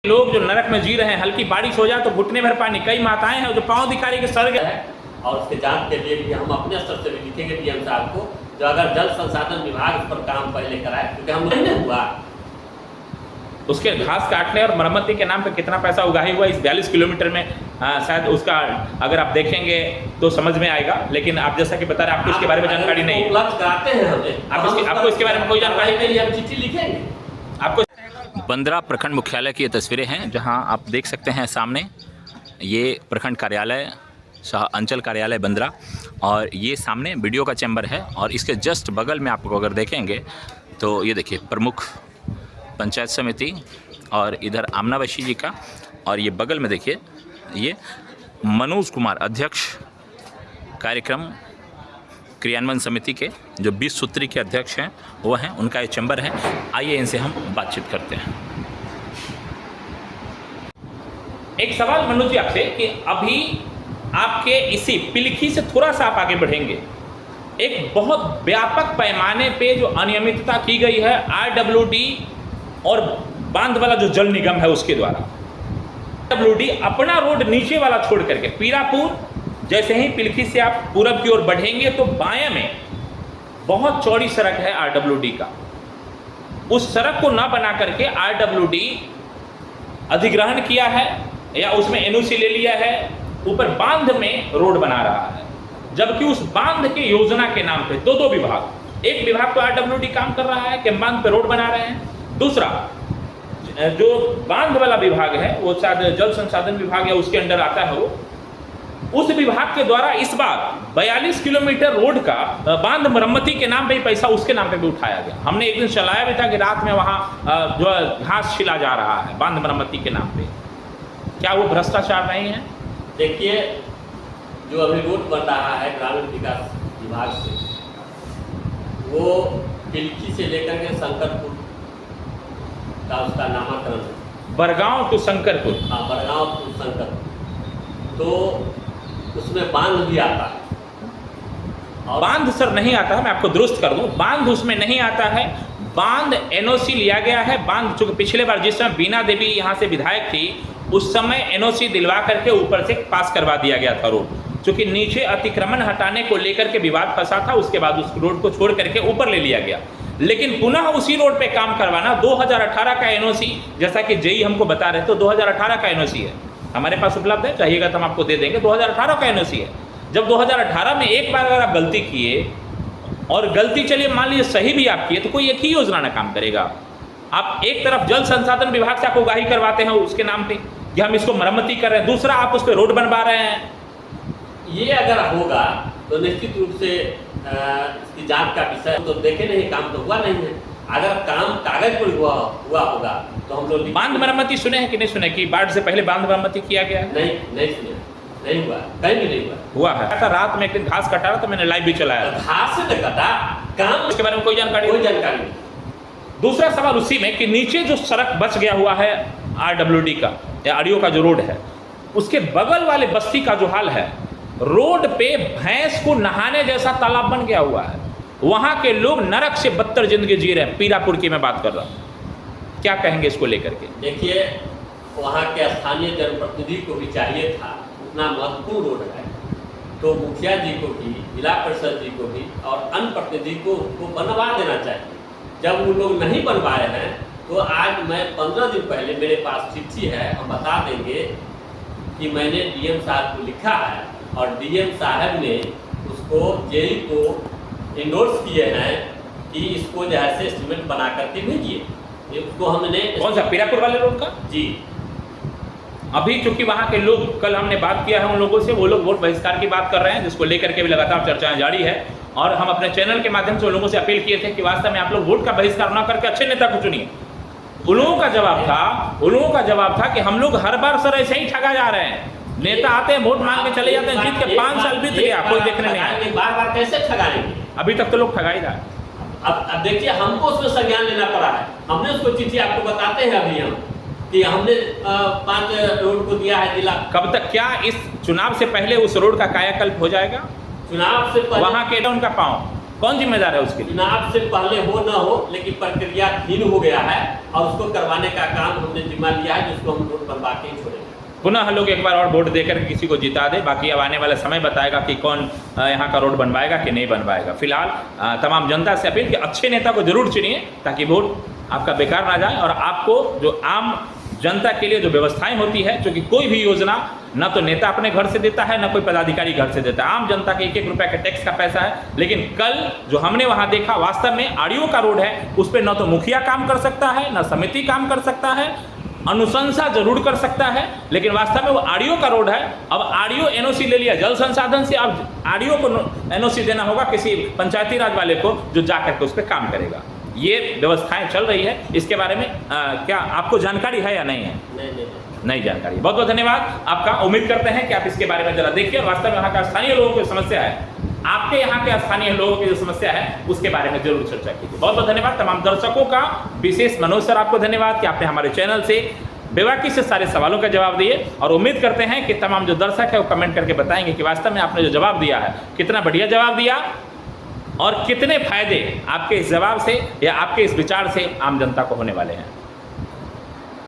लोग जो नरक में जी रहे हैं, हल्की बारिश हो जाए तो घुटने भर पानी, कई माताएं हैं जो पांव दिखा रही है कि सर गए है। और उसके जांच के लिए भी हम अपने स्तर से भी लिखेंगे डीएम साहब को, जो अगर जल संसाधन विभाग इस पर काम पहले कराए, क्योंकि हम नहीं हुआ उसके घास काटने और मरम्मती के नाम पे कितना पैसा उगाही हुआ इस 42 किलोमीटर में, शायद उसका अगर आप देखेंगे तो समझ में आएगा। लेकिन आप जैसा कि बता रहे हैं, आपको इसके बारे में जानकारी नहीं है, उपलब्ध कराते हैं हमें, आपको इसके बारे में कोई जानकारी नहीं है, हम चिट्ठी लिखेंगे आपको। बंदरा प्रखंड मुख्यालय की ये तस्वीरें हैं, जहां आप देख सकते हैं सामने ये प्रखंड कार्यालय, सह अंचल कार्यालय बंदरा, और ये सामने बीडीओ का चैम्बर है। और इसके जस्ट बगल में आपको अगर देखेंगे तो ये देखिए प्रमुख पंचायत समिति, और इधर आमनावशी जी का, और ये बगल में देखिए ये मनोज कुमार अध्यक्ष कार्यक्रम क्रियान्वयन समिति के, जो 20 सूत्री के अध्यक्ष हैं वो हैं, उनका ये चैम्बर है। आइए इनसे हम बातचीत करते हैं। एक सवाल मनोज जी आपसे कि अभी आपके इसी पिलखी से थोड़ा सा आप आगे बढ़ेंगे, एक बहुत व्यापक पैमाने पे जो अनियमितता की गई है आरडब्ल्यूडी और बांध वाला जो जल निगम है उसके द्वारा, आरडब्ल्यूडी अपना रोड नीचे वाला छोड़ करके पीरापुर, जैसे ही पिलखी से आप पूरब की ओर बढ़ेंगे तो बाएं में बहुत चौड़ी सड़क है आरडब्ल्यूडी का, उस सड़क को ना बना करके आरडब्ल्यूडी अधिग्रहण किया है या उसमें एनओसी ले लिया है, ऊपर बांध में रोड बना रहा है। जबकि उस बांध के योजना के नाम पे दो विभाग, एक विभाग तो आरडब्ल्यूडी काम कर रहा है कि हम बांध पे रोड बना रहे हैं, दूसरा जो बांध वाला विभाग है वो शायद जल संसाधन विभाग या उसके अंडर आता है, वो उस विभाग के द्वारा इस बार 42 किलोमीटर रोड का बांध मरम्मती के नाम पे ही पैसा उसके नाम पे भी उठाया गया। हमने एक दिन चलाया भी था कि रात में वहाँ जो घास छिला जा रहा है बांध मरम्मती के नाम पे। क्या वो भ्रष्टाचार नहीं है? देखिए, जो अभी रोड बन रहा है ग्रामीण विकास विभाग से, वो पिलखी से लेकर के शंकरपुर का उसका नामाकरण है, बरगांव टू शंकरपुर। हाँ, बरगांव टू शंकरपुर, तो उसमें बांध भी आता है। और बांध सर नहीं आता है, मैं आपको दुरुस्त कर दूं, बांध उसमें नहीं आता है। बांध एनओसी लिया गया है। बांध चूंकि पिछले बार जिस समय बीना देवी यहाँ से विधायक थी उस समय एनओसी दिलवा करके ऊपर से पास करवा दिया गया था रोड, चूंकि नीचे अतिक्रमण हटाने को लेकर के विवाद फंसा था, उसके बाद उस रोड को छोड़ करके ऊपर ले लिया गया। लेकिन पुनः उसी रोड पे काम करवाना 2018 का एनओसी, जैसा कि जेई हमको बता रहे थे, तो 2018 का एनओसी है हमारे पास उपलब्ध है, चाहिएगा तो हम आपको दे देंगे। 2018 का एनओसी है। जब 2018 में एक बार अगर आप गलती किए, और गलती चलिए मान लीजिए सही भी आप किए, तो कोई एक ही योजना ना काम करेगा। आप एक तरफ जल संसाधन विभाग से आप उगाही करवाते हैं उसके नाम पे कि हम इसको मरम्मती कर रहे हैं, दूसरा आप उस पर रोड बनवा रहे हैं। ये अगर होगा तो निश्चित रूप से इसकी जांच का विषय तो देखे नहीं, काम तो हुआ नहीं है। अगर काम कागज पर हुआ होगा तो हम लोग बांध मरम्मति सुने हैं कि नहीं सुने कि बाढ़ से पहले बांध मरम्मति किया गया है? नहीं सुने, नहीं हुआ, कहीं भी नहीं हुआ है। ऐसा रात में एक दिन घास कटा रहा तो मैंने लाइव भी चलाया था। घास से कटा काम, उसके बारे में कोई जानकारी नहीं। दूसरा सवाल उसी में कि नीचे जो सड़क बच गया हुआ है आरडब्ल्यूडी का या आरडीओ का जो रोड है, उसके बगल वाले बस्ती का जो हाल है, रोड पे भैंस को नहाने जैसा तालाब बन गया हुआ है। वहां के लोग नरक से बदतर जिंदगी जी रहे हैं। पीरापुर की मैं बात कर रहा हूँ, क्या कहेंगे इसको लेकर के? देखिए, वहाँ के स्थानीय जनप्रतिनिधि को भी चाहिए था, उतना महत्वपूर्ण रोड है तो मुखिया जी को भी, जिला परिषद जी को भी और अन्य प्रतिनिधि को बनवा देना चाहिए। जब वो लोग नहीं बनवाए हैं तो आज मैं 15 दिन पहले मेरे पास चिट्ठी है, हम बता देंगे कि मैंने डीएम साहब को लिखा है और डीएम साहब ने उसको जेई को इंडोर्स किए हैं कि इसको जो है से एस्टीमेट बना करके भेजिए। उसको हमने कौन सा पीरापुर वाले रोड का? जी। अभी चूंकि वहाँ के लोग, कल हमने बात किया है उन लोगों से, वो लोग वोट बहिष्कार की बात कर रहे हैं, जिसको लेकर के भी लगातार चर्चाएं जारी है। और हम अपने चैनल के माध्यम से उन लोगों से अपील किए थे कि वास्तव में आप लोग वोट का बहिष्कार न करके अच्छे नेता को चुनिए। उन लोगों का जवाब था कि हम लोग हर बार सर ऐसे ही ठगा जा रहे हैं, नेता आते हैं वोट मांग के चले जाते हैं, जीत के 5 साल बीत गया, कोई देखने नहीं आया। बार बार कैसे ठगाएंगे? अभी तक तो लोग ठगा ही रहा है। अब देखिए, हमको उसमें संज्ञान लेना पड़ा है। हमने उसको चिट्ठी आपको बताते हैं अभी हम कि हमने 5 रोड को दिया है जिला। कब तक? क्या इस चुनाव से पहले उस रोड का कायाकल्प हो जाएगा? चुनाव से पहले वहाँ के उनका पाँव कौन जिम्मेदार है उसके लिए? चुनाव से पहले हो न हो, लेकिन प्रक्रिया हीन हो गया है और उसको करवाने का काम हमने जिम्मा लिया है, जिसको हम रोड बनवा के ही छोड़ेंगे। पुनः लोग एक बार और वोट देकर किसी को जिता दे, बाकी अब आने वाला समय बताएगा कि कौन यहाँ का रोड बनवाएगा कि नहीं बनवाएगा। फिलहाल तमाम जनता से अपील कि अच्छे नेता को जरूर चुनिए ताकि वोट आपका बेकार ना जाए और आपको जो आम जनता के लिए जो व्यवस्थाएं होती है, क्योंकि कोई भी योजना ना तो नेता अपने घर से देता है ना कोई पदाधिकारी घर से देता है, आम जनता के 1-1 रुपये के टैक्स का पैसा है। लेकिन कल जो हमने वहाँ देखा वास्तव में आरडीओ का रोड है, उस पर न तो मुखिया काम कर सकता है न समिति काम कर सकता है, अनुशंसा जरूर कर सकता है, लेकिन वास्तव में वो आरडीओ का रोड है। अब आरडीओ एनओसी ले लिया जल संसाधन से, अब आरडीओ को एनओसी देना होगा किसी पंचायती राज वाले को जो जा करके उस पर काम करेगा। ये व्यवस्थाएं चल रही है, इसके बारे में क्या आपको जानकारी है या नहीं है? नहीं जानकारी। बहुत बहुत धन्यवाद आपका। उम्मीद करते हैं कि आप इसके बारे में जरा देखिए और वास्तव में यहाँ का स्थानीय लोगों की समस्या है, आपके यहाँ के स्थानीय लोगों की जो समस्या है उसके बारे में जरूर चर्चा कीजिए। बहुत बहुत धन्यवाद तमाम दर्शकों का, विशेष मनोज सर आपको धन्यवाद कि आपने हमारे चैनल से बेबाकी से सारे सवालों का जवाब दिए और उम्मीद करते हैं कि तमाम जो दर्शक है वो कमेंट करके बताएंगे कि वास्तव में आपने जो जवाब दिया है कितना बढ़िया जवाब दिया और कितने फायदे आपके इस जवाब से या आपके इस विचार से आम जनता को होने वाले हैं।